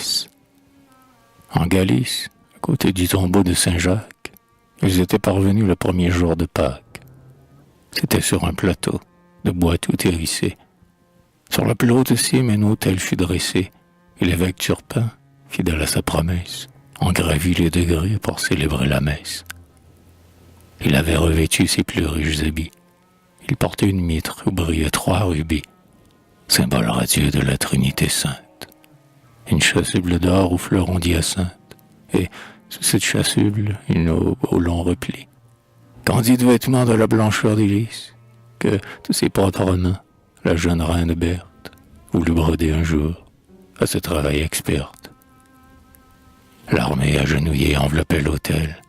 messe. En Galice, à côté du tombeau de Saint-Jacques, ils étaient parvenus le premier jour de Pâques. C'était sur un plateau, de bois tout hérissé. Sur la plus haute cime, un autel fut dressé, et l'évêque Turpin, fidèle à sa promesse, en gravit les degrés pour célébrer la messe. Il avait revêtu ses plus riches habits. Il portait une mitre où brillaient 3 rubis, symbole radieux de la Trinité sainte. Une chasuble d'or aux fleurons d'hyacinthe, et sous cette chasuble, une aube au long repli. Candide vêtement de la blancheur des lys, que tous ses propres mains, la jeune reine Berthe, voulut broder un jour, à ce travail experte. L'armée agenouillée enveloppait l'autel.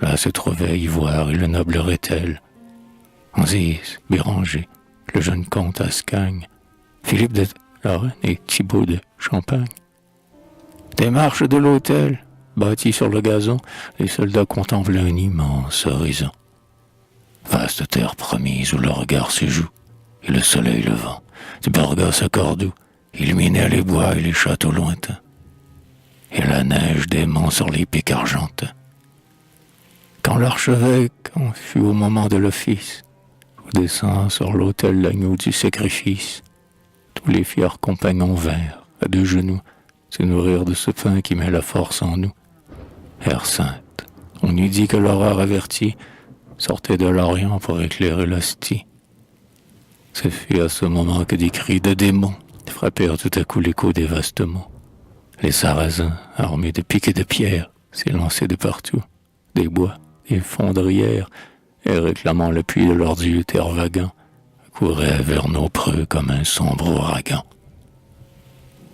Là se trouvaient Ivoire et le noble Rethel, Anzise, Béranger, le jeune comte Ascagne, Philippe de Lorraine et Thibaut de Champagne. Des marches de l'autel, bâties sur le gazon, les soldats contemplaient un immense horizon. Vaste terre promise où le regard se joue, et le soleil levant, du Burgos à Cordoue, illuminait les bois et les châteaux lointains, et la neige dément sur les pics argentins. Quand l'archevêque en fut au moment de l'office, descend sur l'autel l'agneau du sacrifice, tous les fiers compagnons vinrent, à 2 genoux, se nourrir de ce pain qui met la force en nous. Heure sainte, on eût dit que l'horreur avertie sortait de l'Orient pour éclairer l'hostie. Ce fut à ce moment que des cris de démons frappèrent tout à coup l'écho des vastes monts. Les Sarrasins, armés de piques et de pierres, s'élançaient de partout, des bois, des fondrières, et réclamant l'appui de leurs dieux terre-vagants, couraient vers nos preux comme un sombre ouragan.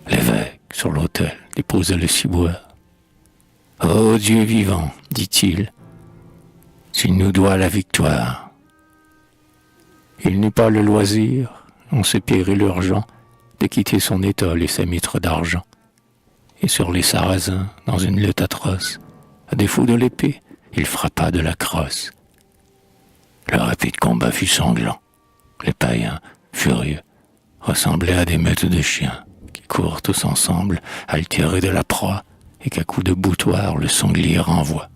L'évêque, sur l'autel, déposa le ciboire. « Ô Dieu vivant, dit-il, tu nous dois la victoire. » Il n'eut pas le loisir, en ce péril urgent, de quitter son étole et sa mitre d'argent. Et sur les Sarrasins, dans une lutte atroce, à défaut de l'épée, il frappa de la crosse. Le rapide combat fut sanglant. Les païens, furieux, ressemblaient à des meutes de chiens qui courent tous ensemble, altérés de la proie, et qu'à coups de boutoir le sanglier renvoie.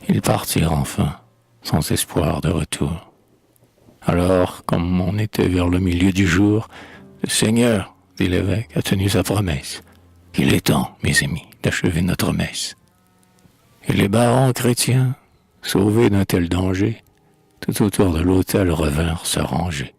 Ils partirent enfin, sans espoir de retour. Alors, comme on était vers le milieu du jour, le Seigneur, dit l'évêque, a tenu sa promesse. Il est temps, mes amis, d'achever notre messe. Et les barons chrétiens, sauvés d'un tel danger, tout autour de l'autel revinrent se ranger.